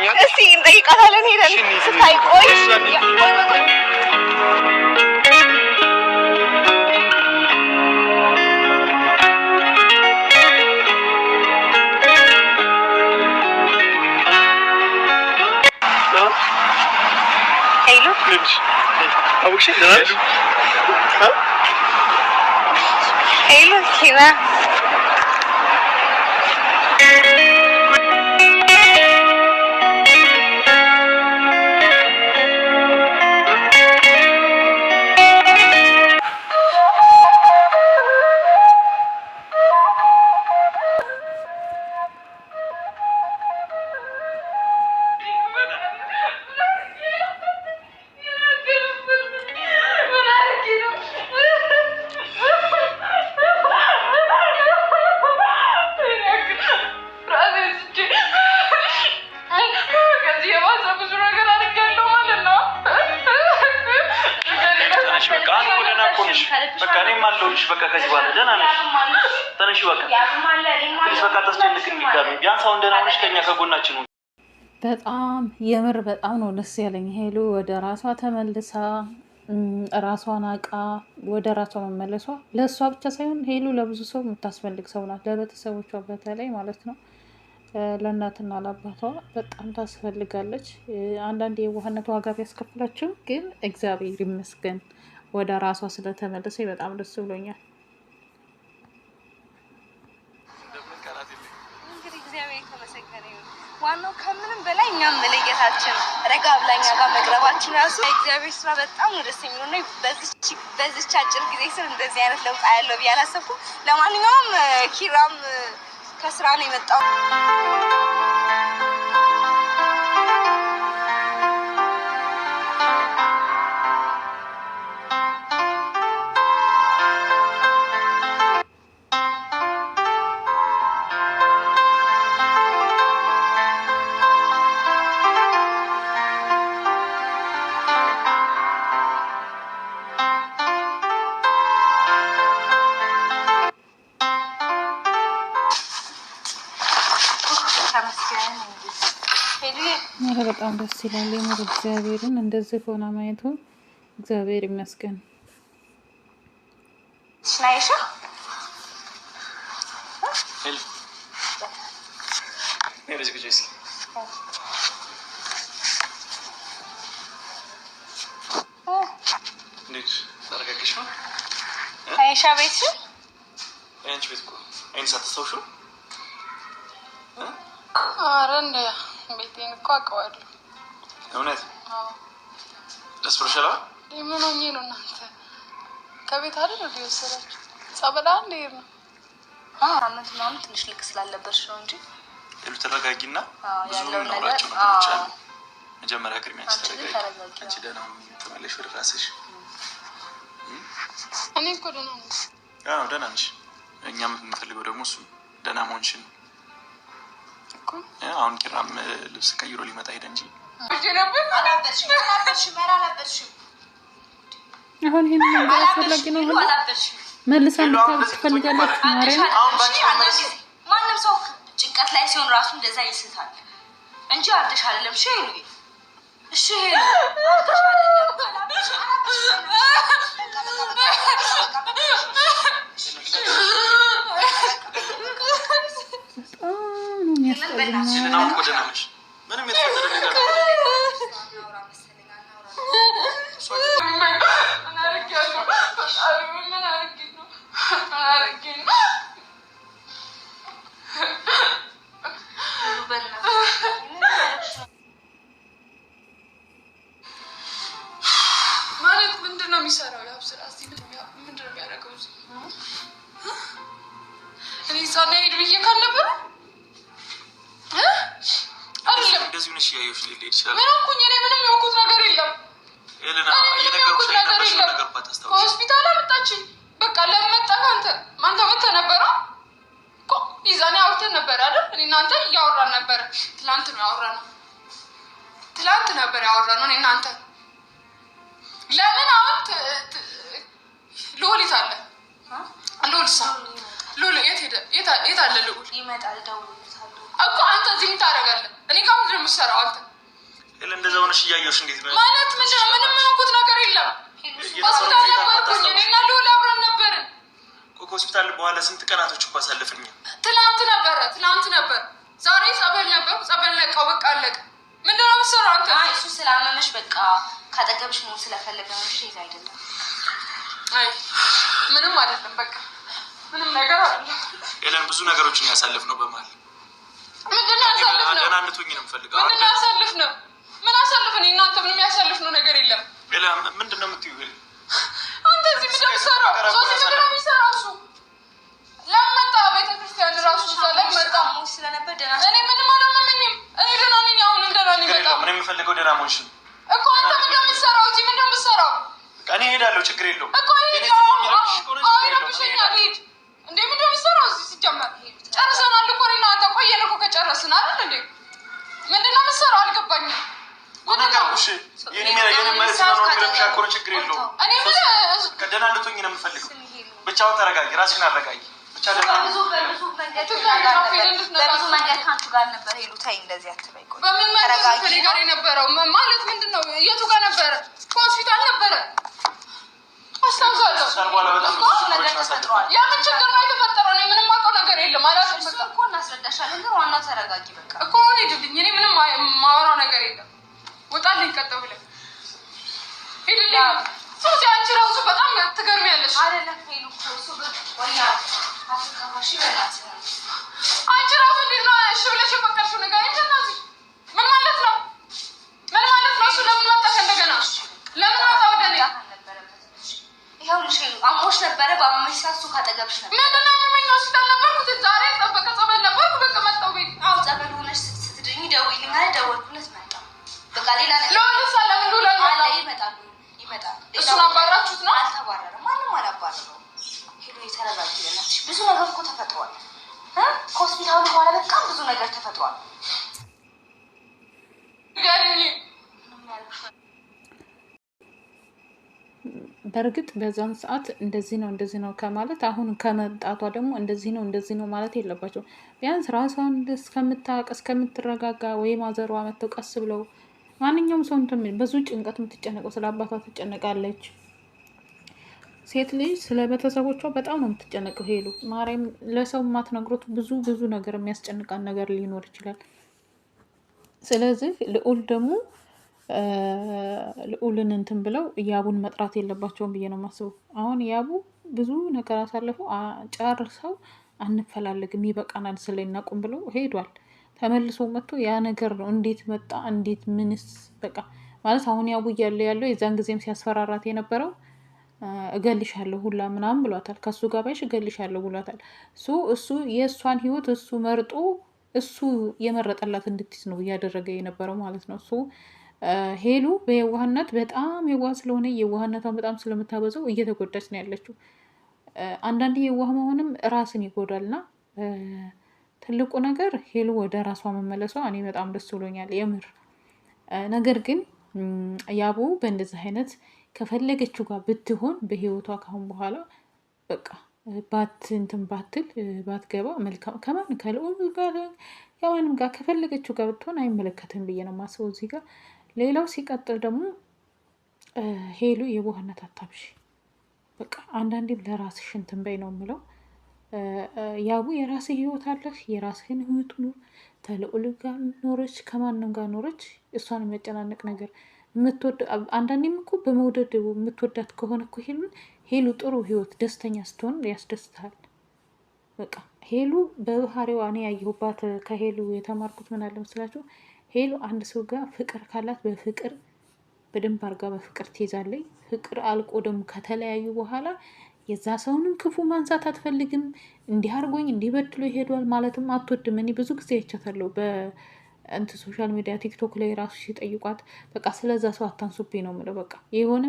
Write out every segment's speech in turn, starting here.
ትሰሚኛለሽ? እስቲ እንጠይቃታለን ሄደን ስታይ ቆይ ሄሎ አውቅሽ ደናሽ ሄሎ ኪራ በቃ ከዚህ በኋላ ደህና ነሽ? ተነሽ በቃ ፕሊስ በቃ ታስጨንቅኝ ቢጋሚ ቢያንስ አሁን ደህና ሆነሽ ከኛ ከጎናችን ነው። በጣም የምር በጣም ነው ደስ ያለኝ። ሄሉ ወደ ራሷ ተመልሳ ራሷን አቃ ወደ ራሷ መመለሷ ለእሷ ብቻ ሳይሆን ሄሉ ለብዙ ሰው የምታስፈልግ ሰው ናት። ለቤተሰቦቿ በተለይ ማለት ነው። ለእናትና ለአባቷ በጣም ታስፈልጋለች። አንዳንድ የዋህነት ዋጋ ቢያስከፍላቸው ግን እግዚአብሔር ይመስገን ወደ ራሷ ስለተመለሰ በጣም ደስ ብሎኛል። እንግዲህ እግዚአብሔር የተመሰገነ ይሁን። ዋናው ከምንም በላይ እኛም መለየታችን ረጋ ብላኛ ጋር መቅረባችን ራሱ እግዚአብሔር ስራ በጣም ነው ደስ የሚለው ነው። በዚች አጭር ጊዜ ስር እንደዚህ አይነት ለውጥ ያለው ብዬ አላሰብኩም። ለማንኛውም ኪራም ከስራ ነው የመጣው። በጣም ደስ ይላል። የምር እግዚአብሔርን እንደዚህ ሆና ማየቱ እግዚአብሔር ይመስገን። ስናይሻ አይሻ ቤት አንቺ ቤት እኮ አይን ሳትሰውሹ አረንደ ቤቴን እኮ አውቀዋለሁ። እውነት ደስ ብሎሻል? ምን ሆኜ ነው እናንተ ከቤት አይደል ወደ ወሰዳችሁ ጸበላ እንደ ነው? አመት ምናምን ትንሽ ልክ ስላለበሽ ነው እንጂ ሄሉ ተረጋጊና ብዙ እናውራቸው ነገሮች አሉ። መጀመሪያ ቅድሚያ ተረጋጊ። አንቺ ደህና ተመለሽ ወደ ራስሽ። እኔ እኮ ደህና ነኝ። አዎ ደህና ነሽ። እኛም የምንፈልገው ደግሞ እሱ ደህና መሆንሽን እኮ። አሁን ኪራም ልብስ ቀይሮ ሊመጣ ሄደ እንጂ አሁን ይሄን ነገር አስፈላጊ ነው ብሎ መልሳ እንድታውቅ ትፈልጋለች። ማንም ሰው ጭንቀት ላይ ሲሆን ራሱ እንደዛ ይስታል እንጂ አርደሽ አይደለም። እሺ ሄሉ፣ እሺ ሄሉ የሚሰራው ያው ስራ እዚህ ምንድን ነው የሚያደርገው? እኔ ዛና ሄድ ብዬ ካልነበረ አይደለም እንደዚህ ነሽ ያዩሽ ሊል ይችላል። ምን አልኩኝ? እኔ ምንም ያውቁት ነገር የለም። ኤለና እየነገርኩሽ ነገር ባታስተውሽ ሆስፒታል አመጣችኝ። በቃ ለመጣህ አንተ ማንተ መተህ ነበረ እኮ ይዛኔ አውርተን ነበር አይደል? እኔ እናንተ እያወራን ነበር። ትላንት ነው ያወራነው። ትላንት ነበር ያወራነው እኔ እናንተ። ለምን አሁን ሎሊት አለ ሎልሳ ሎል የት ሄደ? የት አለ ሎል? ይመጣል ደውልልታለሁ እኮ አንተ እዚህ ምን ታደርጋለህ? እኔ ጋር ምንድን ነው የምትሰራው አንተ? እንደዛ ሆነሽ እያየሁሽ እንዴት ነው ማለት ምንድን ነው? ምንም የምንኩት ነገር የለም። ሆስፒታል ነበርኩኝ እኔ እና ልዑል አብረን ነበርን። ከሆስፒታል በኋላ ስንት ቀናቶች እኮ አሳለፍን። ትናንት ነበር። ዛሬ ጸበል ነበርኩ። ጸበል ለቃው በቃ አለቀ። ምንድን ነው የምትሰራው አንተ? አይ እሱ ስላመመሽ በቃ ካጠገብሽ መሆን ስለፈለገ ነው እንጂ ይዛ አይደለም። አይ ምንም አይደለም። በቃ ምንም ነገር አይደለም። ኤለን ብዙ ነገሮችን ያሳለፍነው በመሀል ምንድን ነው ያሳለፍነው? ደህና እንድትሆኚ ነው የምፈልገው። ምንድን ነው ያሳለፍነው? ምን አሳልፈን? እናንተ ምንም ያሳልፍነው ነገር የለም። ኤለን ምንድን ነው የምትይው? አንተ እዚህ ምንድን ነው የምትሰራው? ሶስት ምንድን ነው የሚሰራው እሱ? ለምን መጣ? ቤተክርስቲያን ራሱ እዛ ላይ መጣ ስለነበር ደህና እኔ ምንም አላመመኝም። እኔ ደህና ነኝ። አሁንም ደህና ነኝ። በጣም ምን የምፈልገው ደህና መሆንሽ ነው እኮ። አንተ ምንድን ነው የምትሰራው እዚህ? ምንድን ነው የምትሰራው? እኔ እሄዳለሁ፣ ችግር የለውም እኮ ይረብሸኛል። ሂድ እንዴ! ምንድን ነው የምትሰራው እዚህ? ሲጀመር ጨርሰናል እኮ እኔ እና አንተ ቆየን እኮ ከጨረስን አይደል እንዴ? ምንድን ነው የምትሰራው? አልገባኝም። ነገርኩሽ። የኔ ማለት ነው የሚረብሻ እኮ ነው፣ ችግር የለውም። እኔ ደህና እንድትሆኚ ነው የምፈልገው። ብቻውን ተረጋጊ፣ ራስሽን አረጋጊ። ብቻ በብዙ መንገድ ከአንቺ ጋር ነበር። ሄሉ ተይ እንደዚህ አትበይ። በምን መንገድ ከኔ ጋር የነበረው ማለት ምንድን ነው? የቱ ጋር ነበረ? ከሆስፒታል ነበረ አስታውሳለሁ። የምን ችግር ነው የተፈጠረው? እኔ ምንም አውቀው ነገር የለም። አላውቅም። በቃ እኮ እናስረዳሻለን፣ ግን ዋናው ተረጋጊ። በቃ እኮ ሂድልኝ። እኔ ምንም ማወራው ነገር የለም። ውጣልኝ፣ ቀጥ ብለህ ሂድልኝ። ሶሲ አንቺ ራሱ በጣም ትገርሚያለሽ። አይደለም ሄሉ እሱ ወያ አፍቃሽ ይበላል። አንቺ ራሱ እንዴት ነው እሺ ብለሽ የፈቀድሽው ነገር እንደዚህ? ምን ማለት ነው? ምን ማለት ነው? እሱ ለምን መጣ እንደገና? ለምን መጣ ወደ እኔ? ይኸውልሽ አሞሽ ነበረ። በአሞሽ ሰዓት እሱ ካጠገብሽ ነበር። ምንድን ነው ያመመኝ? ሆስፒታል ነበርኩት። ዛሬ ጠበቀ ጸበል ነበርኩ። በቃ መጣሁ ቤት። አዎ ጸበል ሆነሽ ስትድኝ ደውይልኝ አለ። ደወልኩለት መጣ። በቃ ሌላ ነገር ለወልሳ ለምን ዱላ አለ። ይመጣል። እሱን አባራችሁት ነው? አልተባረረም። ማንም አላባረረውም። ሄሎ የተረጋጊ በእናትሽ። ብዙ ነገር እኮ ተፈጥሯል። ከሆስፒታሉ በኋላ በጣም ብዙ ነገር ተፈጥሯል። በእርግጥ በዛን ሰዓት እንደዚህ ነው ከማለት አሁን ከመምጣቷ ደግሞ እንደዚህ ነው ማለት የለባቸው። ቢያንስ ራሷን እስከምታውቅ እስከምትረጋጋ ወይ ማዘሯ መተው ቀስ ብለው ማንኛውም ሰው ብዙ ጭንቀት የምትጨነቀው ስለ አባቷ ትጨነቃለች። ሴት ልጅ ስለ ቤተሰቦቿ በጣም ነው የምትጨነቀው። ሄሉ ማርያም ለሰው የማትነግሩት ብዙ ነገር የሚያስጨንቃን ነገር ሊኖር ይችላል። ስለዚህ ልዑልን እንትን ብለው ያቡን መጥራት የለባቸውም ብዬ ነው የማስበው። አሁን ያቡ ብዙ ነገር አሳልፈው ጨርሰው አንፈላለግም ይበቃናል ስለናቁም ብለው ሄዷል። ተመልሶ መጥቶ ያ ነገር ነው እንዴት መጣ እንዴት ምንስ በቃ ማለት አሁን ያቡ እያለ ያለው የዛን ጊዜም ሲያስፈራራት የነበረው እገልሻለሁ ሁላ ምናምን ብሏታል። ከሱ ጋር ባይሽ እገልሻለሁ ብሏታል። እሱ የእሷን ህይወት እሱ መርጦ እሱ የመረጠላት እንድትይዝ ነው እያደረገ የነበረው ማለት ነው። ሄሉ በየዋህነት በጣም የዋህ ስለሆነ የዋህነቷን በጣም ስለምታበዛው እየተጎዳች ነው ያለችው። አንዳንድ የዋህ መሆንም ራስን ይጎዳልና ትልቁ ነገር ሄሉ ወደ ራሷ መመለሷ እኔ በጣም ደስ ብሎኛል የምር። ነገር ግን ያቡ በእንደዚህ አይነት ከፈለገችው ጋር ብትሆን በህይወቷ ካሁን በኋላ በቃ ባትገባ መልካም። ከልዑል ጋር ከማንም ጋር ከፈለገችው ጋር ብትሆን አይመለከትም ብዬ ነው የማስበው እዚህ ጋር። ሌላው ሲቀጥል ደግሞ ሄሉ የዋህነት አታብሺ። በቃ አንዳንዴም ለራስሽ እንትን በይ ነው የምለው። ያቡ የራስህ ህይወት አለህ፣ የራስህን ህይወት ኑር። ከልዑል ጋር ኖረች ከማንም ጋር ኖረች እሷን የሚያጨናንቅ ነገር አንዳንዴም እኮ በመውደድ የምትወዳት ከሆነ እኮ ሄሉ ጥሩ ህይወት ደስተኛ ስትሆን ያስደስትሃል። በቃ ሄሉ በባህሪዋ እኔ ያየሁባት ከሄሉ የተማርኩት ምን አለ መስላችሁ? ሄሉ አንድ ሰው ጋር ፍቅር ካላት በፍቅር በደንብ አርጋ በፍቅር ትይዛለች። ፍቅር አልቆ ደግሞ ከተለያዩ በኋላ የዛ ሰውንም ክፉ ማንሳት አትፈልግም። እንዲህ አርጎኝ እንዲህ በድሎ ይሄዷል ማለትም አትወድም። እኔ ብዙ ጊዜ አይቻታለሁ ሶሻል ሚዲያ ቲክቶክ ላይ ራሱ ሲጠይቋት በቃ ስለዛ ሰው አታንሱብኝ ነው የምለው።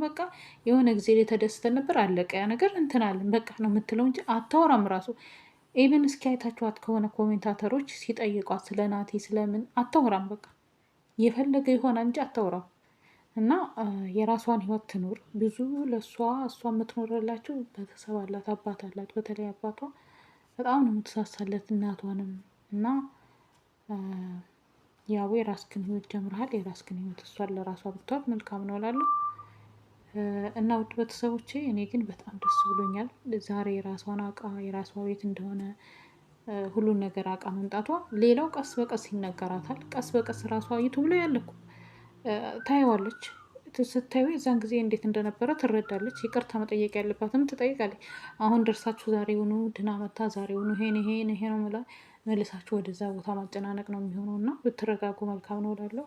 በቃ የሆነ ጊዜ ላይ ተደስተን ነበር አለቀ ያ ነገር እንትናለን በቃ ነው የምትለው እንጂ አታወራም ራሱ። ኢቨን እስኪ አይታችኋት ከሆነ ኮሜንታተሮች ሲጠይቋት ስለ ናቲ ስለምን አታወራም። በቃ የፈለገ ይሆናል እንጂ አታወራም። እና የራሷን ህይወት ትኑር። ብዙ እሷ የምትኖርላቸው ቤተሰብ አላት፣ አባት አላት። በተለይ አባቷ በጣም ነው የምትሳሳለት እናቷንም። እና ያው የራስክን ህይወት ጀምረሃል። የራስክን ህይወት እሷን ለራሷ ብትተዋት መልካም ነው እላለሁ። እና ውድ ቤተሰቦቼ እኔ ግን በጣም ደስ ብሎኛል ዛሬ የራሷን አውቃ የራሷ ቤት እንደሆነ ሁሉን ነገር አውቃ መምጣቷ። ሌላው ቀስ በቀስ ይነገራታል። ቀስ በቀስ ራሷ ዩቱብ ላይ ያለኩ ታየዋለች። ስታዩ የዛን ጊዜ እንዴት እንደነበረ ትረዳለች። ይቅርታ መጠየቅ ያለባትም ትጠይቃለች። አሁን ደርሳችሁ ዛሬውኑ ድና መታ ዛሬውኑ ይሄ ነው መልሳችሁ ወደዛ ቦታ ማጨናነቅ ነው የሚሆነው እና ብትረጋጉ መልካም ነው እላለሁ።